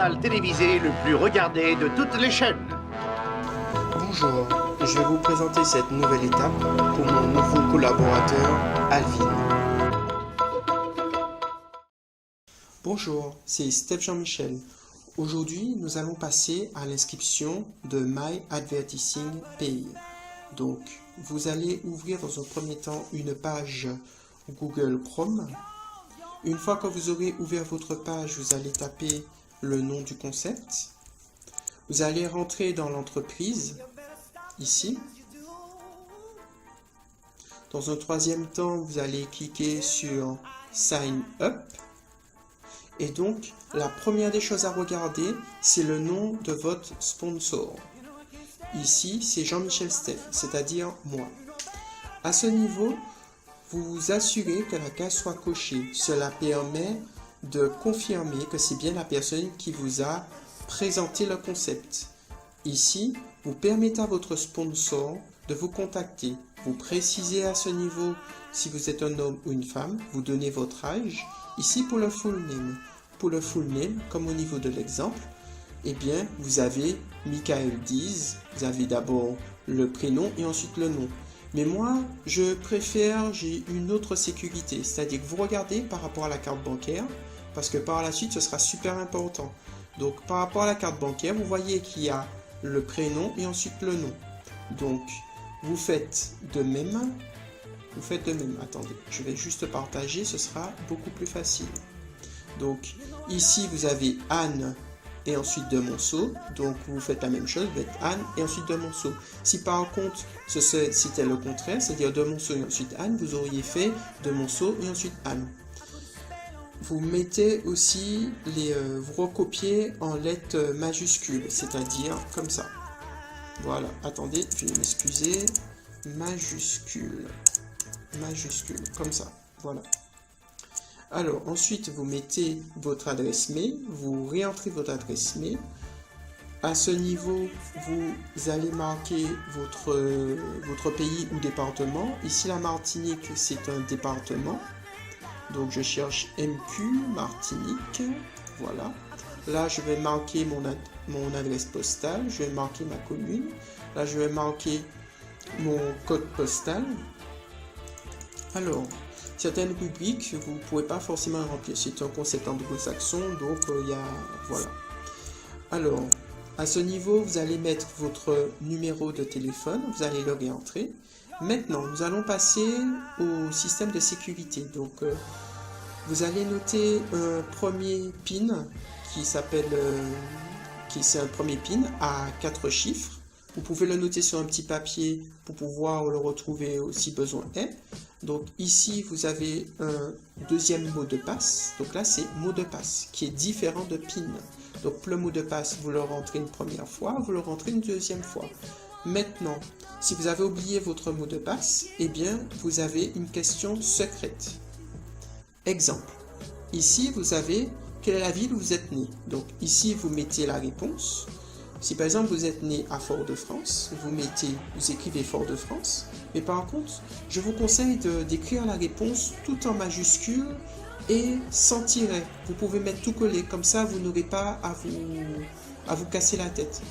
journal télévisé le plus regardé de toutes les chaînes. Bonjour, je vais vous présenter cette nouvelle étape pour mon nouveau collaborateur, Alvin. Bonjour, c'est Steph Jean-Michel. Aujourd'hui, nous allons passer à l'inscription de My Advertising Pay. Donc, vous allez ouvrir dans un premier temps une page Google Chrome. Une fois que vous aurez ouvert votre page, vous allez taper le nom du concept. Vous allez rentrer dans l'entreprise, ici. Dans un troisième temps, vous allez cliquer sur Sign Up. Et donc, la première des choses à regarder, c'est le nom de votre sponsor. Ici, c'est Jean-Michel Steph, c'est-à-dire moi. À ce niveau, vous vous assurez que la case soit cochée. Cela permet de confirmer que c'est bien la personne qui vous a présenté le concept. Ici, vous permettez à votre sponsor de vous contacter. Vous précisez à ce niveau si vous êtes un homme ou une femme. Vous donnez votre âge. Ici, pour le full name. Pour le full name, comme au niveau de l'exemple, eh bien, vous avez Michael Diz. Vous avez d'abord le prénom et ensuite le nom. Mais moi, j'ai une autre sécurité, c'est-à-dire que vous regardez par rapport à la carte bancaire, parce que par la suite, ce sera super important. Donc, par rapport à la carte bancaire, vous voyez qu'il y a le prénom et ensuite le nom. Donc, vous faites de même. Attendez, je vais juste partager, ce sera beaucoup plus facile. Donc, ici, vous avez Anne et ensuite de Monceau. Donc, vous faites la même chose, vous faites Anne et ensuite de Monceau. Si par contre, c'était le contraire, c'est-à-dire de Monceau et ensuite Anne, vous auriez fait de Monceau et ensuite Anne. Vous mettez aussi, vous recopiez en lettres majuscules, c'est-à-dire comme ça. Voilà, attendez, je vais m'excuser. Majuscule, comme ça, voilà. Alors, ensuite, vous mettez votre adresse mail, vous réentrez votre adresse mail. À ce niveau, vous allez marquer votre pays ou département. Ici, la Martinique, c'est un département. Donc, je cherche MQ, Martinique. Voilà. Là, je vais marquer mon adresse postale. Je vais marquer ma commune. Là, je vais marquer mon code postal. Alors, certaines rubriques, vous ne pourrez pas forcément remplir. C'est un concept anglo-saxon, donc voilà. Alors, à ce niveau, vous allez mettre votre numéro de téléphone, vous allez le réentrer. Maintenant, nous allons passer au système de sécurité. Donc, vous allez noter un premier PIN c'est un premier PIN à 4 chiffres. Vous pouvez le noter sur un petit papier pour pouvoir le retrouver si besoin est. Donc ici, vous avez un deuxième mot de passe. Donc là, c'est mot de passe qui est différent de PIN. Donc le mot de passe, vous le rentrez une première fois, vous le rentrez une deuxième fois. Maintenant, si vous avez oublié votre mot de passe, eh bien, vous avez une question secrète. Exemple. Ici, vous avez quelle est la ville où vous êtes né. Donc ici, vous mettez la réponse. Si par exemple vous êtes né à Fort-de-France, vous écrivez Fort-de-France, mais par contre, je vous conseille d'écrire la réponse tout en majuscule et sans tiret. Vous pouvez mettre tout collé, comme ça vous n'aurez pas à vous casser la tête.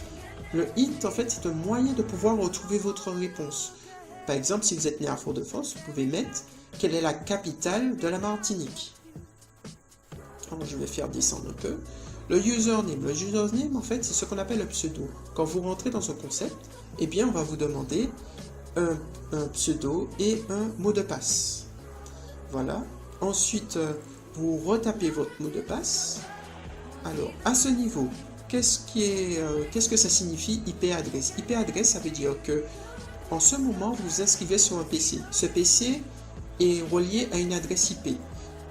Le hint, en fait, c'est un moyen de pouvoir retrouver votre réponse. Par exemple, si vous êtes né à Fort-de-France, vous pouvez mettre quelle est la capitale de la Martinique. Alors, je vais faire descendre un peu. Le username, en fait, c'est ce qu'on appelle le pseudo. Quand vous rentrez dans un concept, eh bien, on va vous demander un pseudo et un mot de passe. Voilà. Ensuite, vous retapez votre mot de passe. Alors, à ce niveau, qu'est-ce que ça signifie IP adresse? IP adresse, ça veut dire que en ce moment, vous vous inscrivez sur un PC. Ce PC est relié à une adresse IP.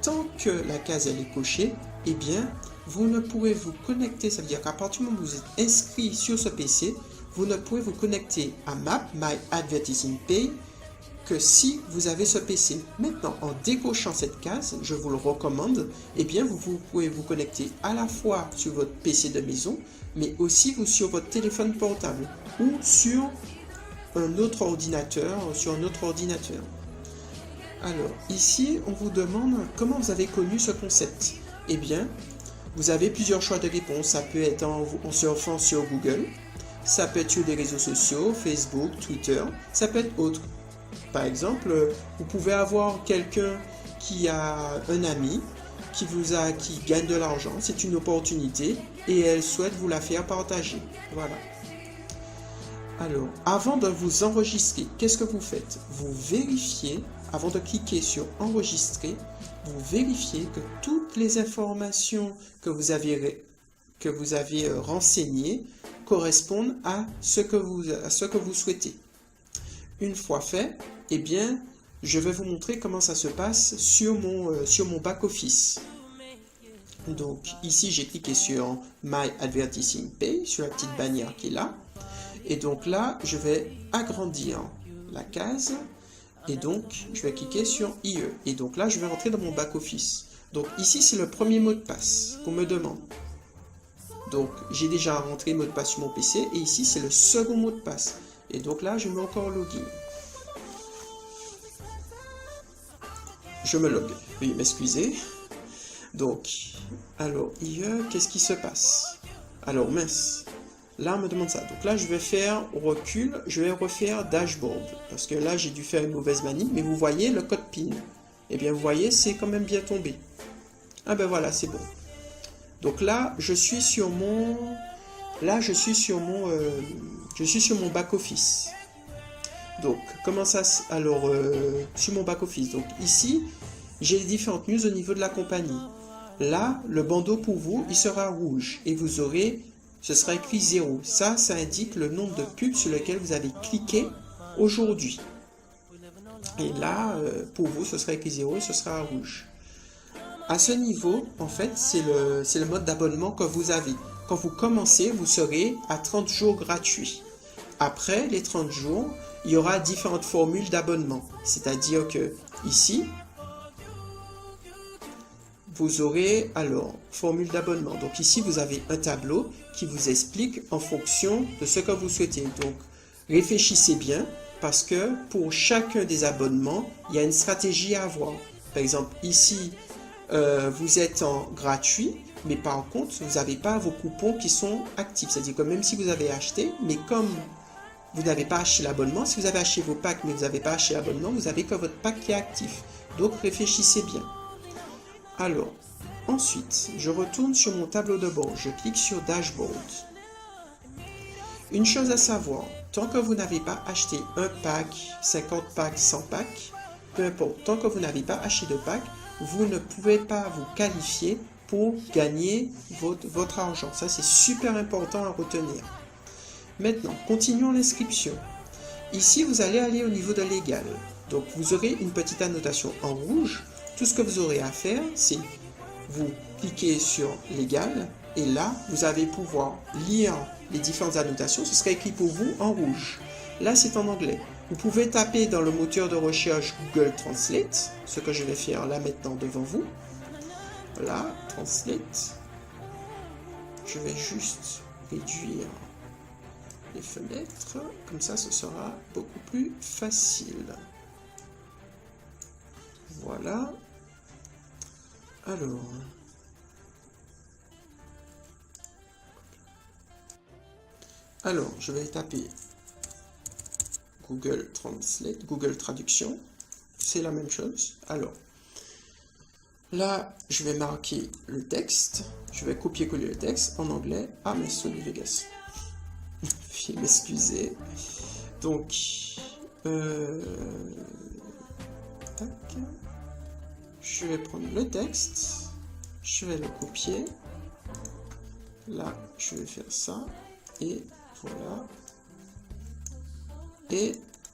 Tant que la case elle est cochée, eh bien, vous ne pourrez vous connecter, ça veut dire qu'à partir du moment où vous êtes inscrit sur ce PC, vous ne pourrez vous connecter à My Advertising Pay que si vous avez ce PC. Maintenant, en décochant cette case, je vous le recommande, eh bien, vous pouvez vous connecter à la fois sur votre PC de maison, mais aussi sur votre téléphone portable ou sur un autre ordinateur, Alors, ici, on vous demande comment vous avez connu ce concept. Eh bien, Vous avez plusieurs choix de réponse. Ça peut être en surfant sur Google, ça peut être sur des réseaux sociaux, Facebook, Twitter, ça peut être autre. Par exemple, vous pouvez avoir quelqu'un qui a un ami qui gagne de l'argent, c'est une opportunité et elle souhaite vous la faire partager. Voilà. Alors, avant de vous enregistrer, qu'est-ce que vous faites? Vous vérifiez, avant de cliquer sur enregistrer, vous vérifiez que toutes les informations que vous avez renseignées correspondent à ce que vous souhaitez. Une fois fait, eh bien, je vais vous montrer comment ça se passe sur mon back-office. Donc, ici, j'ai cliqué sur My Advertising Page, sur la petite bannière qui est là. Et donc là, je vais agrandir la case. Et donc, je vais cliquer sur IE. Et donc là, je vais rentrer dans mon back-office. Donc ici, c'est le premier mot de passe qu'on me demande. Donc, j'ai déjà rentré le mot de passe sur mon PC. Et ici, c'est le second mot de passe. Et donc là, je mets encore login. Je me log. Oui, m'excusez. Donc, alors, IE, qu'est-ce qui se passe? Alors, mince. Là, on me demande ça. Donc là, je vais faire recul. Je vais refaire dashboard. Parce que là, j'ai dû faire une mauvaise manie. Mais vous voyez le code PIN. Eh bien, vous voyez, c'est quand même bien tombé. Ah ben voilà, c'est bon. Donc là, je suis sur mon... Là, je suis sur mon back-office. Donc, comment ça... Alors, sur mon back-office. Donc, ici, j'ai les différentes news au niveau de la compagnie. Là, le bandeau pour vous, il sera rouge. Et vous aurez... Ce sera écrit 0. Ça indique le nombre de pubs sur lesquels vous avez cliqué aujourd'hui. Et là, pour vous, ce sera écrit 0 et ce sera rouge. À ce niveau, en fait, c'est le mode d'abonnement que vous avez. Quand vous commencez, vous serez à 30 jours gratuits. Après les 30 jours, il y aura différentes formules d'abonnement. C'est-à-dire que ici, vous aurez alors formule d'abonnement. Donc ici, vous avez un tableau qui vous explique en fonction de ce que vous souhaitez. Donc, réfléchissez bien parce que pour chacun des abonnements, il y a une stratégie à avoir. Par exemple, ici, vous êtes en gratuit, mais par contre, vous n'avez pas vos coupons qui sont actifs. C'est-à-dire que même si vous avez acheté, mais comme vous n'avez pas acheté l'abonnement, si vous avez acheté vos packs, mais vous n'avez pas acheté l'abonnement, vous n'avez que votre pack qui est actif. Donc, réfléchissez bien. Alors, ensuite, je retourne sur mon tableau de bord. Je clique sur Dashboard. Une chose à savoir, tant que vous n'avez pas acheté un pack, 50 packs, 100 packs, peu importe, tant que vous n'avez pas acheté de pack, vous ne pouvez pas vous qualifier pour gagner votre argent. Ça, c'est super important à retenir. Maintenant, continuons l'inscription. Ici, vous allez aller au niveau de légal. Donc, vous aurez une petite annotation en rouge. Tout ce que vous aurez à faire, c'est vous cliquez sur légal et là, vous allez pouvoir lire les différentes annotations. Ce sera écrit pour vous en rouge. Là, c'est en anglais. Vous pouvez taper dans le moteur de recherche Google Translate, ce que je vais faire là maintenant devant vous. Voilà, Translate. Je vais juste réduire les fenêtres, comme ça, ce sera beaucoup plus facile. Voilà. Alors, je vais taper Google Translate, Google Traduction. C'est la même chose. Alors, là, je vais marquer le texte. Je vais copier-coller le texte en anglais. Ah, mais Sony Vegas. Veuillez m'excuser. Donc, tac. Je vais prendre le texte, je vais le copier, là je vais faire ça, et voilà, et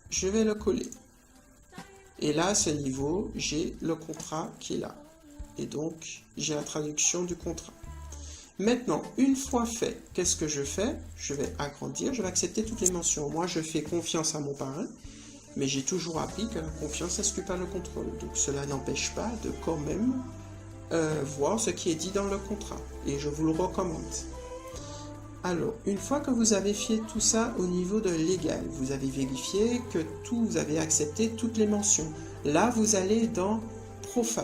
je vais le coller. Et là, à ce niveau, j'ai le contrat qui est là, et donc j'ai la traduction du contrat. Maintenant, une fois fait, qu'est-ce que je fais? Je vais agrandir, je vais accepter toutes les mentions. Moi, je fais confiance à mon parrain. Mais j'ai toujours appris que la confiance n'exclut pas le contrôle. Donc cela n'empêche pas de quand même voir ce qui est dit dans le contrat. Et je vous le recommande. Alors, une fois que vous avez fait tout ça au niveau de légal, vous avez vérifié que vous avez accepté toutes les mentions. Là, vous allez dans Profile.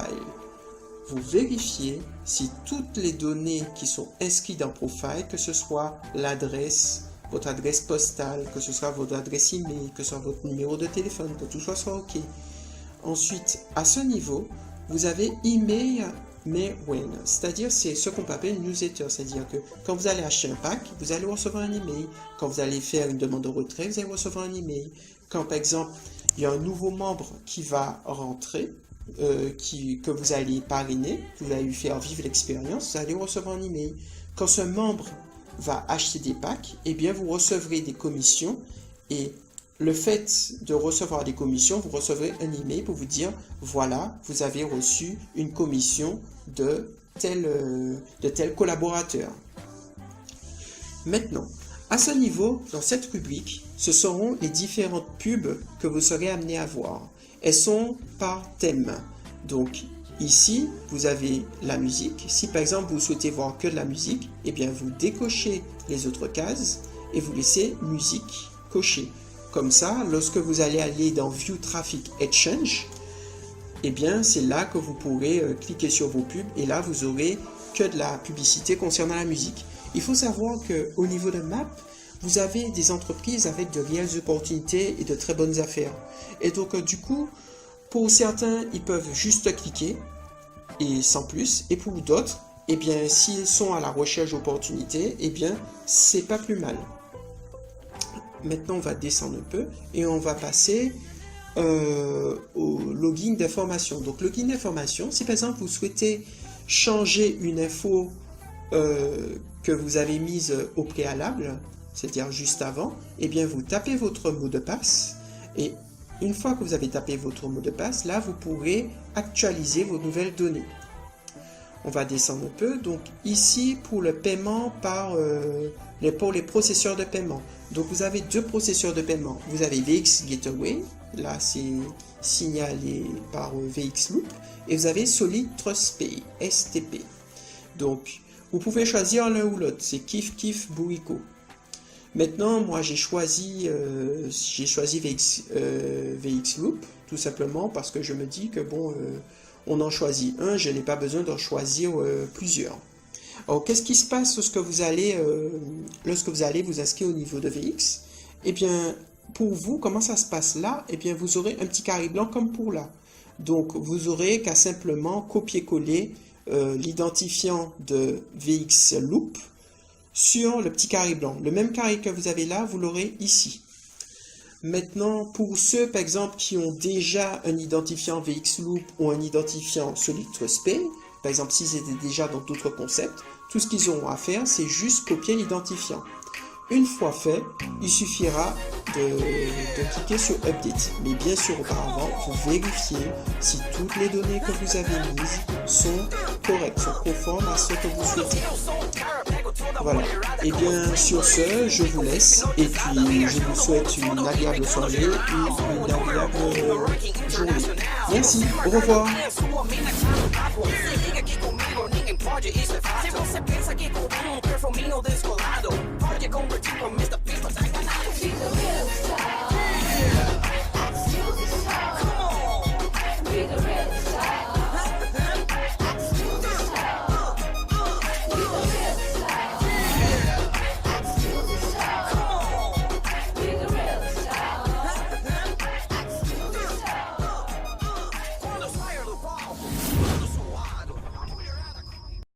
vous vérifiez si toutes les données qui sont inscrites dans Profile, que ce soit l'adresse, votre adresse postale, que ce soit votre adresse email, que ce soit votre numéro de téléphone, que tout soit OK. Ensuite, à ce niveau, vous avez email mailing, c'est-à-dire c'est ce qu'on peut appeler une newsletter, c'est-à-dire que quand vous allez acheter un pack, vous allez recevoir un email. Quand vous allez faire une demande de retrait, vous allez recevoir un email. Quand par exemple, il y a un nouveau membre qui va rentrer, que vous allez parrainer, que vous allez lui faire vivre l'expérience, vous allez recevoir un email. Quand ce membre va acheter des packs, eh bien vous recevrez des commissions, et le fait de recevoir des commissions, vous recevrez un email pour vous dire voilà, vous avez reçu une commission de tel collaborateur. Maintenant, à ce niveau, dans cette rubrique, ce seront les différentes pubs que vous serez amené à voir. Elles sont par thème. Donc ici, vous avez la musique. Si par exemple vous souhaitez voir que de la musique, eh bien vous décochez les autres cases et vous laissez musique cochée. Comme ça, lorsque vous allez aller dans View Traffic Exchange, eh bien c'est là que vous pourrez cliquer sur vos pubs et là vous aurez que de la publicité concernant la musique. Il faut savoir qu'au niveau de Map, vous avez des entreprises avec de réelles opportunités et de très bonnes affaires. Et donc, du coup, pour certains, ils peuvent juste cliquer et sans plus. Et pour d'autres, eh bien, s'ils sont à la recherche d'opportunités, eh bien, c'est pas plus mal. Maintenant, on va descendre un peu et on va passer au login d'information. Donc, login d'information, si par exemple, vous souhaitez changer une info que vous avez mise au préalable, c'est-à-dire juste avant, eh bien vous tapez votre mot de passe et une fois que vous avez tapé votre mot de passe, là vous pourrez actualiser vos nouvelles données. On va descendre un peu. Donc ici pour le paiement pour les processeurs de paiement. Donc vous avez deux processeurs de paiement. Vous avez VX Gateway, là c'est signalé par VX Loop, et vous avez Solid Trust Pay, STP. Donc vous pouvez choisir l'un ou l'autre, c'est Kif Bourico. Maintenant, moi j'ai choisi VX Loop, tout simplement parce que je me dis que bon, on en choisit un, je n'ai pas besoin d'en choisir plusieurs. Alors, qu'est-ce qui se passe lorsque vous allez vous inscrire au niveau de VX? Eh bien, pour vous, comment ça se passe là? Eh bien, vous aurez un petit carré blanc comme pour là. Donc, vous aurez qu'à simplement copier-coller l'identifiant de VX Loop sur le petit carré blanc. Le même carré que vous avez là, vous l'aurez ici. Maintenant, pour ceux, par exemple, qui ont déjà un identifiant VX Loop ou un identifiant Solid Trust Pay, par exemple, s'ils étaient déjà dans d'autres concepts, tout ce qu'ils auront à faire, c'est juste copier l'identifiant. Une fois fait, il suffira de cliquer sur Update. Mais bien sûr, auparavant, vous vérifiez si toutes les données que vous avez mises sont correctes, sont conformes à ce que vous souhaitez. Voilà. Et bien, sur ce, je vous laisse. Et puis, je vous souhaite une agréable soirée et une agréable journée. Merci. Au revoir. Fica